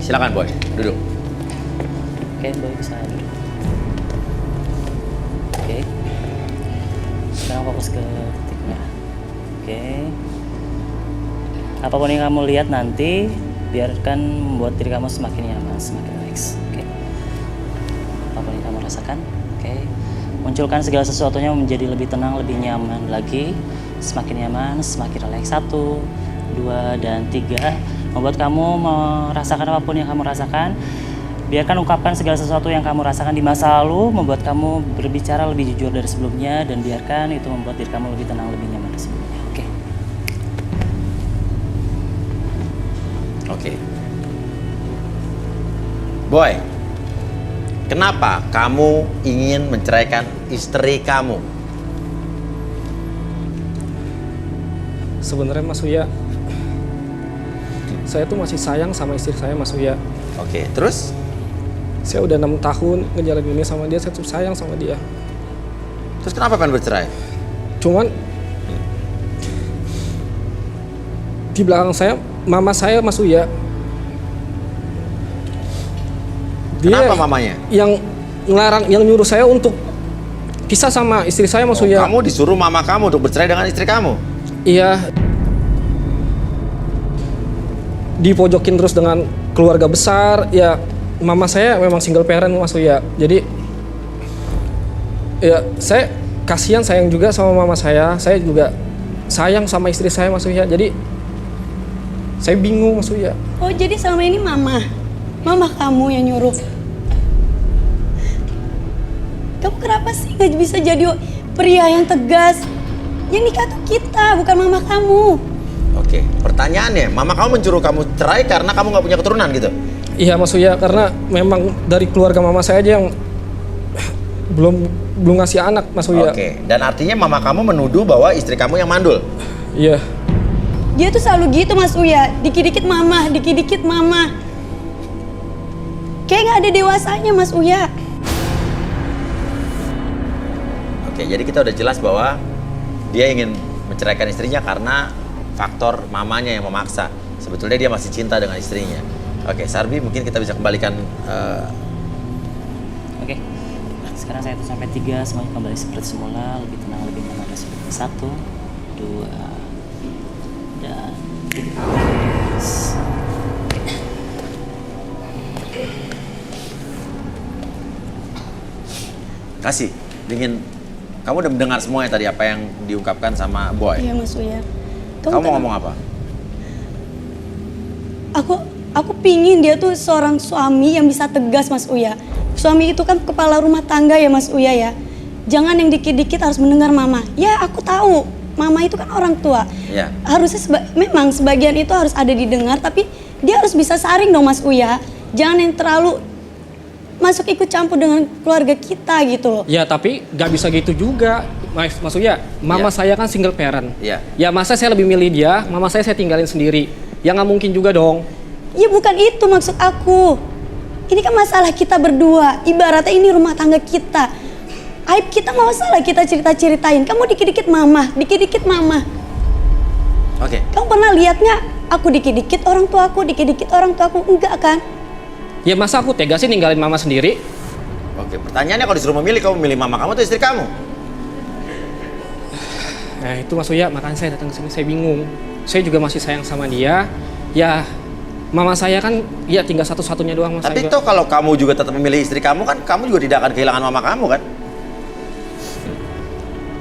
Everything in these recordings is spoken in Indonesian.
Silakan Boy, duduk. Oke, Boy bisa duduk. Oke. Sekarang fokus ke titiknya. Oke. Apapun yang kamu lihat nanti, biarkan membuat diri kamu semakin nyaman, semakin relax. Oke. Apapun yang kamu rasakan, oke. Munculkan segala sesuatunya menjadi lebih tenang, lebih nyaman lagi. Semakin nyaman, semakin relax. 1, 2, dan 3. Membuat kamu merasakan apapun yang kamu rasakan. Biarkan ungkapkan segala sesuatu yang kamu rasakan di masa lalu, membuat kamu berbicara lebih jujur dari sebelumnya, dan biarkan itu membuat diri kamu lebih tenang, lebih nyaman dari sebelumnya. Oke. Oke. Boy, kenapa kamu ingin menceraikan istri kamu? Sebenarnya Mas Uya, saya tuh masih sayang sama istri saya Mas Uya. Oke, terus? Saya udah 6 tahun ngejalanin ini sama dia, saya tuh sayang sama dia. Terus kenapa pengen bercerai? Cuman di belakang saya, mama saya Mas Uya. Kenapa mamanya? Yang ngelarang, yang nyuruh saya untuk pisah sama istri saya Mas Uya. Kamu disuruh mama kamu untuk bercerai dengan istri kamu? Iya. Dipojokin terus dengan keluarga besar, ya mama saya memang single parent Mas Uya. Jadi ya saya kasihan, sayang juga sama mama saya juga sayang sama istri saya Mas Uya. Jadi saya bingung Mas Uya. Oh, jadi selama ini mama kamu yang nyuruh. Kamu kenapa sih nggak bisa jadi pria yang tegas? Yang nikah tuh kita, bukan mama kamu. Oke, pertanyaannya, mama kamu menyuruh kamu cerai karena kamu nggak punya keturunan gitu? Iya Mas Uya, karena memang dari keluarga mama saya aja yang belum ngasih anak Mas Uya. Oke, dan artinya mama kamu menuduh bahwa istri kamu yang mandul? Iya. Dia tuh selalu gitu Mas Uya, dikit-dikit mama, dikit-dikit mama. Kayak nggak ada dewasanya Mas Uya. Oke, jadi kita udah jelas bahwa dia ingin menceraikan istrinya karena faktor mamanya yang memaksa. Sebetulnya dia masih cinta dengan istrinya. Oke, Sarbi, mungkin kita bisa kembalikan. Oke. Sekarang saya hitung sampai 3, semuanya kembali seperti semula, lebih tenang, lebih nyaman dari sebelumnya. 1, 2, dan 3. Kasih, kamu udah mendengar semuanya tadi apa yang diungkapkan sama Boy? Iya Mas Uya. Kamu mau ngomong apa? Aku pingin dia tuh seorang suami yang bisa tegas Mas Uya. Suami itu kan kepala rumah tangga ya Mas Uya ya. Jangan yang dikit-dikit harus mendengar mama. Ya aku tahu, mama itu kan orang tua. Ya. Harusnya memang sebagian itu harus ada didengar, tapi dia harus bisa saring dong Mas Uya. Jangan yang terlalu masuk ikut campur dengan keluarga kita gitu loh. Ya tapi nggak bisa gitu juga Mas Uya. Mama saya kan single parent. Iya. Ya masa saya lebih milih dia, mama saya tinggalin sendiri. Ya nggak mungkin juga dong. Ya bukan itu maksud aku. Ini kan masalah kita berdua. Ibaratnya ini rumah tangga kita. Aib kita mau salah kita cerita-ceritain. Kamu dikit-dikit mama, dikit-dikit mama. Oke. Kamu pernah lihat nggak? Aku dikit-dikit orang tuaku, dikit-dikit orang tuaku. Enggak kan? Ya masa aku tega sih ninggalin mama sendiri? Oke, pertanyaannya kalau disuruh memilih, kamu milih mama kamu atau istri kamu? Nah itu Mas Uya, makanya saya datang ke sini, saya bingung. Saya juga masih sayang sama dia. Ya mama saya kan ya tinggal satu-satunya doang Mas. Tapi toh kalau kamu juga tetap memilih istri kamu kan, kamu juga tidak akan kehilangan mama kamu kan?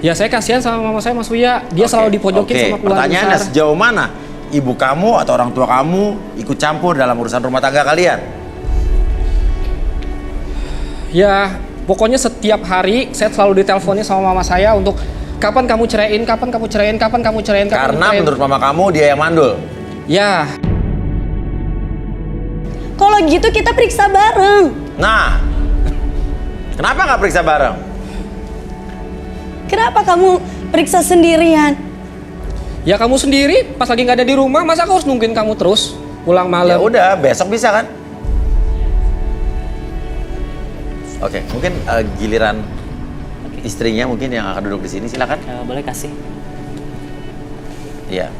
Ya saya kasihan sama mama saya Mas Uya. Dia selalu dipojokin sama keluarga pertanyaannya besar. sejauh mana ibu kamu atau orang tua kamu ikut campur dalam urusan rumah tangga kalian? Ya pokoknya setiap hari saya selalu diteleponnya sama mama saya untuk kapan kamu ceraiin, kapan kamu ceraiin, kapan kamu ceraiin, kapan Karena kamu ceraiin. menurut mama kamu dia yang mandul? Ya. Kalau gitu kita periksa bareng. Nah, kenapa nggak periksa bareng? Kenapa kamu periksa sendirian? Ya kamu sendiri pas lagi nggak ada di rumah, masa aku harus nungguin kamu terus pulang malam? Ya udah, besok bisa kan? Oke, mungkin giliran istrinya mungkin yang akan duduk di sini, silakan. Boleh kasih. Iya.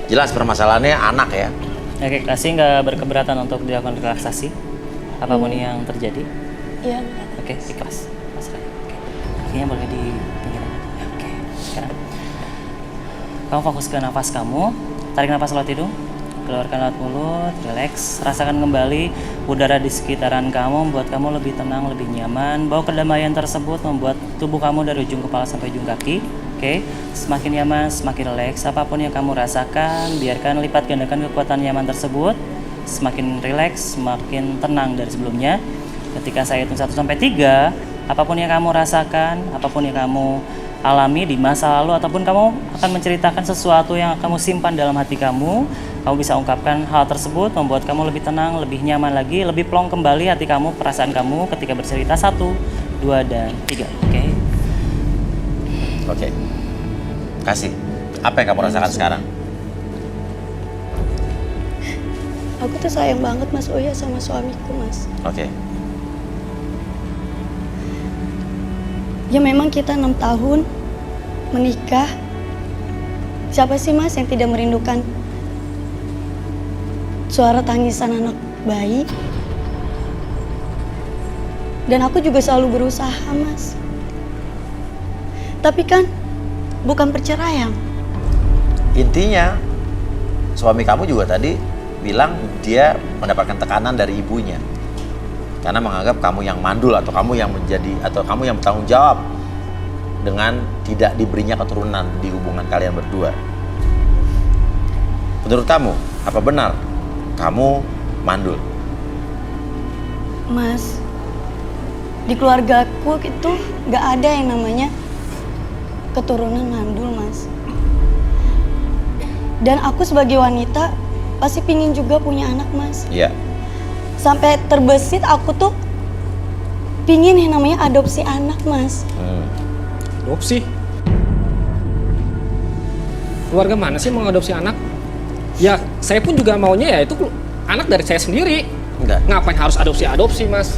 Jelas permasalahannya anak ya. Oke, kasih nggak berkeberatan untuk dilakukan relaksasi apapun yang terjadi. Iya, enggak. Oke, ikhlas. Pasrah. Oke. Kakinya boleh di pinggiran. Ya, oke. Sekarang kamu fokus ke nafas kamu. Tarik nafas lewat hidung, keluarkan lewat mulut, relax. Rasakan kembali udara di sekitaran kamu, membuat kamu lebih tenang, lebih nyaman. Bawa kedamaian tersebut membuat tubuh kamu dari ujung kepala sampai ujung kaki. Oke, semakin nyaman, semakin relax. Apapun yang kamu rasakan, biarkan lipat gandakan kekuatan nyaman tersebut. Semakin relax, semakin tenang dari sebelumnya. Ketika saya hitung 1 sampai 3, apapun yang kamu rasakan, apapun yang kamu alami di masa lalu, ataupun kamu akan menceritakan sesuatu yang kamu simpan dalam hati kamu bisa ungkapkan hal tersebut, membuat kamu lebih tenang, lebih nyaman lagi, lebih plong kembali hati kamu, perasaan kamu ketika bercerita. 1, 2, dan 3. Oke. Oke. Kasih. Apa yang kamu rasakan sekarang? Aku tuh sayang banget Mas Uya sama suamiku, Mas. Oke. Ya memang kita 6 tahun menikah. Siapa sih Mas yang tidak merindukan suara tangisan anak bayi? Dan aku juga selalu berusaha, Mas. Tapi kan bukan perceraian. Intinya suami kamu juga tadi bilang dia mendapatkan tekanan dari ibunya karena menganggap kamu yang mandul, atau kamu yang bertanggung jawab dengan tidak diberinya keturunan di hubungan kalian berdua. Menurut kamu, apa benar kamu mandul? Mas, di keluargaku itu gak ada yang namanya keturunan mandul, Mas. Dan aku sebagai wanita pasti pingin juga punya anak, Mas. Iya. Sampai terbesit aku tuh pingin yang namanya adopsi anak, Mas. Adopsi? Keluarga mana sih mau adopsi anak? Ya, saya pun juga maunya ya itu anak dari saya sendiri. Enggak. Ngapain harus adopsi, Mas?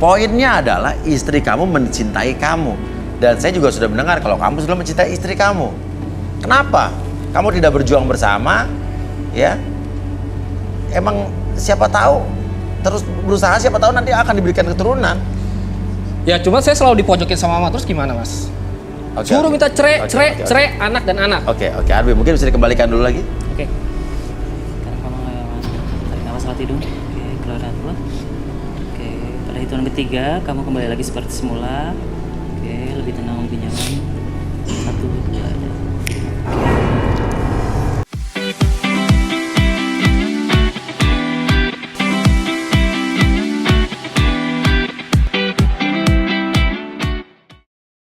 Poinnya adalah istri kamu mencintai kamu. Dan saya juga sudah mendengar kalau kamu sudah mencintai istri kamu. Kenapa? Kamu tidak berjuang bersama, ya? Emang siapa tahu, terus berusaha, siapa tahu nanti akan diberikan keturunan. Ya cuma saya selalu dipojokin sama mama, terus gimana, Mas? Oke, Suruh oke. minta cerai, Oke. anak dan anak. Oke, Arbi, mungkin bisa dikembalikan dulu lagi. Oke. Sekarang kamu lewat tarik nafas lewat hidung. Oke, keluar lewat mulut. Oke, pada hitungan ketiga kamu kembali lagi seperti semula. Oke, lebih tenang, lebih nyaman.